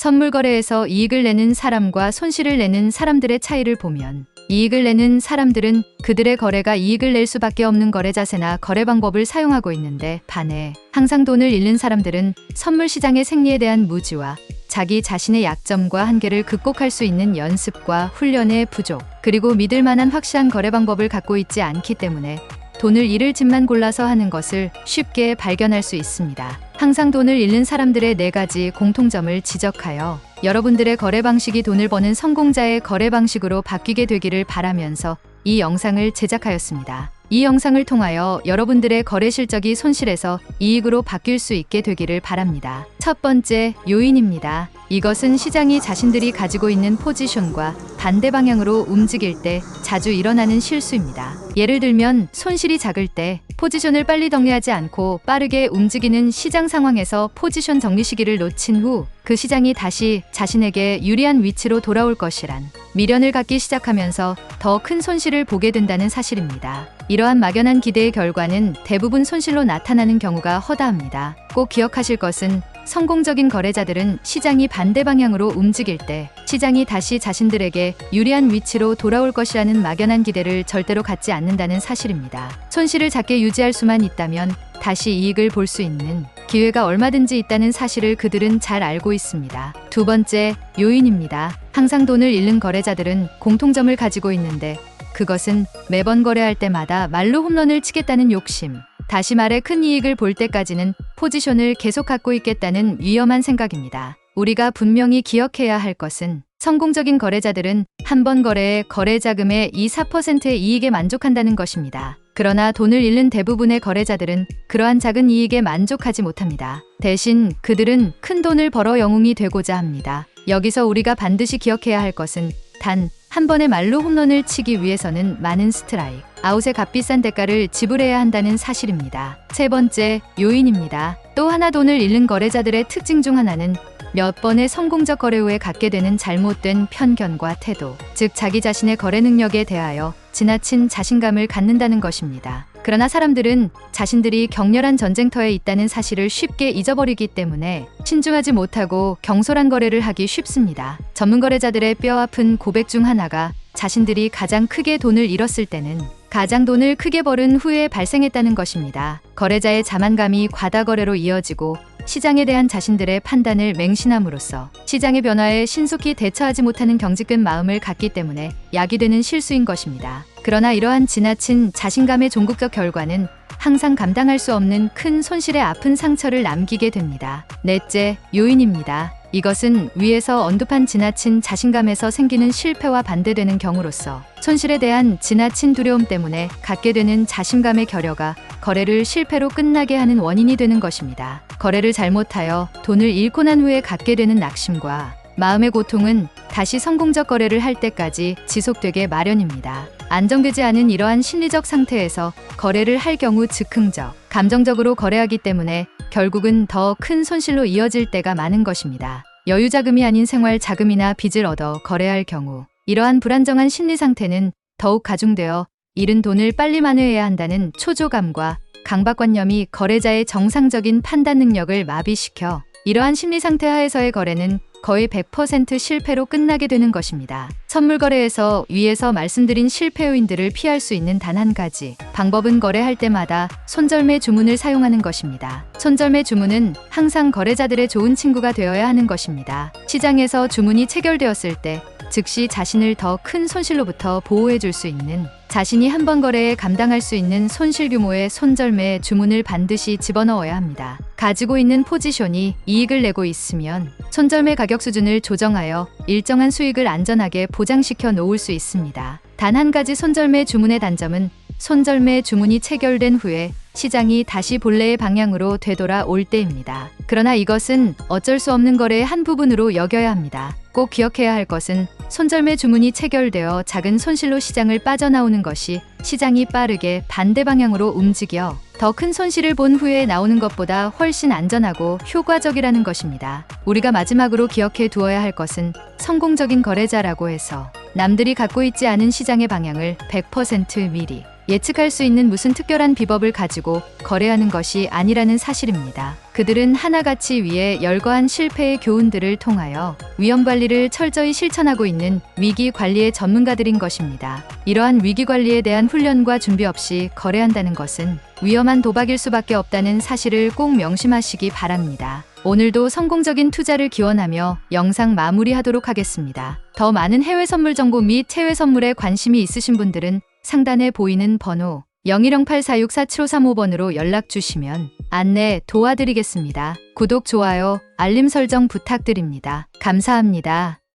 선물 거래에서 이익을 내는 사람과 손실을 내는 사람들의 차이를 보면 이익을 내는 사람들은 그들의 거래가 이익을 낼 수밖에 없는 거래 자세나 거래 방법을 사용하고 있는데 반해 항상 돈을 잃는 사람들은 선물 시장의 생리에 대한 무지와 자기 자신의 약점과 한계를 극복할 수 있는 연습과 훈련의 부족, 그리고 믿을 만한 확실한 거래 방법을 갖고 있지 않기 때문에 돈을 잃을 짓만 골라서 하는 것을 쉽게 발견할 수 있습니다. 항상 돈을 잃는 사람들의 4가지 공통점을 지적하여 여러분들의 거래 방식이 돈을 버는 성공자의 거래 방식으로 바뀌게 되기를 바라면서 이 영상을 제작하였습니다. 이 영상을 통하여 여러분들의 거래 실적이 손실에서 이익으로 바뀔 수 있게 되기를 바랍니다. 첫 번째 요인입니다. 이것은 시장이 자신들이 가지고 있는 포지션과 반대 방향으로 움직일 때 자주 일어나는 실수입니다. 예를 들면 손실이 작을 때 포지션을 빨리 정리하지 않고 빠르게 움직이는 시장 상황에서 포지션 정리 시기를 놓친 후 그 시장이 다시 자신에게 유리한 위치로 돌아올 것이란 미련을 갖기 시작하면서 더 큰 손실을 보게 된다는 사실입니다. 이러한 막연한 기대의 결과는 대부분 손실로 나타나는 경우가 허다합니다. 꼭 기억하실 것은 성공적인 거래자들은 시장이 반대 방향으로 움직일 때 시장이 다시 자신들에게 유리한 위치로 돌아올 것이라는 막연한 기대를 절대로 갖지 않는다는 사실입니다. 손실을 작게 유지할 수만 있다면 다시 이익을 볼 수 있는 기회가 얼마든지 있다는 사실을 그들은 잘 알고 있습니다. 두 번째 요인입니다. 항상 돈을 잃는 거래자들은 공통점을 가지고 있는데 그것은 매번 거래할 때마다 말로 홈런을 치겠다는 욕심, 다시 말해 큰 이익을 볼 때까지는 포지션을 계속 갖고 있겠다는 위험한 생각입니다. 우리가 분명히 기억해야 할 것은 성공적인 거래자들은 한 번 거래에 거래 자금의 2~4%의 이익에 만족한다는 것입니다. 그러나 돈을 잃는 대부분의 거래자들은 그러한 작은 이익에 만족하지 못합니다. 대신 그들은 큰 돈을 벌어 영웅이 되고자 합니다. 여기서 우리가 반드시 기억해야 할 것은 단 한 번의 말로 홈런을 치기 위해서는 많은 스트라이크, 아웃의 값비싼 대가를 지불해야 한다는 사실입니다. 세 번째 요인입니다. 또 하나 돈을 잃는 거래자들의 특징 중 하나는 몇 번의 성공적 거래 후에 갖게 되는 잘못된 편견과 태도, 즉 자기 자신의 거래 능력에 대하여 지나친 자신감을 갖는다는 것입니다. 그러나 사람들은 자신들이 격렬한 전쟁터에 있다는 사실을 쉽게 잊어버리기 때문에 신중하지 못하고 경솔한 거래를 하기 쉽습니다. 전문 거래자들의 뼈아픈 고백 중 하나가 자신들이 가장 크게 돈을 잃었을 때는 가장 돈을 크게 벌은 후에 발생했다는 것입니다. 거래자의 자만감이 과다 거래로 이어지고 시장에 대한 자신들의 판단을 맹신함으로써 시장의 변화에 신속히 대처하지 못하는 경직된 마음을 갖기 때문에 야기되는 실수인 것입니다. 그러나 이러한 지나친 자신감의 종국적 결과는 항상 감당할 수 없는 큰 손실의 아픈 상처를 남기게 됩니다. 넷째 요인입니다. 이것은 위에서 언급한 지나친 자신감에서 생기는 실패와 반대되는 경우로서 손실에 대한 지나친 두려움 때문에 갖게 되는 자신감의 결여가 거래를 실패로 끝나게 하는 원인이 되는 것입니다. 거래를 잘못하여 돈을 잃고 난 후에 갖게 되는 낙심과 마음의 고통은 다시 성공적 거래를 할 때까지 지속되게 마련입니다. 안정되지 않은 이러한 심리적 상태에서 거래를 할 경우 즉흥적, 감정적으로 거래하기 때문에 결국은 더 큰 손실로 이어질 때가 많은 것입니다. 여유 자금이 아닌 생활 자금이나 빚을 얻어 거래할 경우 이러한 불안정한 심리 상태는 더욱 가중되어 잃은 돈을 빨리 만회해야 한다는 초조감과 강박관념이 거래자의 정상적인 판단 능력을 마비시켜 이러한 심리 상태 하에서의 거래는 거의 100% 실패로 끝나게 되는 것입니다. 선물 거래에서 위에서 말씀드린 실패 요인들을 피할 수 있는 단 한 가지 방법은 거래할 때마다 손절매 주문을 사용하는 것입니다. 손절매 주문은 항상 거래자들의 좋은 친구가 되어야 하는 것입니다. 시장에서 주문이 체결되었을 때 즉시 자신을 더 큰 손실로부터 보호해 줄 수 있는 자신이 한 번 거래에 감당할 수 있는 손실 규모의 손절매 주문을 반드시 집어넣어야 합니다. 가지고 있는 포지션이 이익을 내고 있으면 손절매 가격 수준을 조정하여 일정한 수익을 안전하게 보장시켜 놓을 수 있습니다. 단 한 가지 손절매 주문의 단점은 손절매 주문이 체결된 후에 시장이 다시 본래의 방향으로 되돌아올 때입니다. 그러나 이것은 어쩔 수 없는 거래의 한 부분으로 여겨야 합니다. 꼭 기억해야 할 것은 손절매 주문이 체결되어 작은 손실로 시장을 빠져나오는 것이 시장이 빠르게 반대 방향으로 움직여 더 큰 손실을 본 후에 나오는 것보다 훨씬 안전하고 효과적이라는 것입니다. 우리가 마지막으로 기억해 두어야 할 것은 성공적인 거래자라고 해서 남들이 갖고 있지 않은 시장의 방향을 100% 미리 예측할 수 있는 무슨 특별한 비법을 가지고 거래하는 것이 아니라는 사실입니다. 그들은 하나같이 위에 열거한 실패의 교훈들을 통하여 위험 관리를 철저히 실천하고 있는 위기 관리의 전문가들인 것입니다. 이러한 위기 관리에 대한 훈련과 준비 없이 거래한다는 것은 위험한 도박일 수밖에 없다는 사실을 꼭 명심하시기 바랍니다. 오늘도 성공적인 투자를 기원하며 영상 마무리하도록 하겠습니다. 더 많은 해외 선물 정보 및 해외 선물에 관심이 있으신 분들은 상단에 보이는 번호 0128464753번으로 연락 주시면 안내 도와드리겠습니다. 구독, 좋아요, 알림 설정 부탁드립니다. 감사합니다.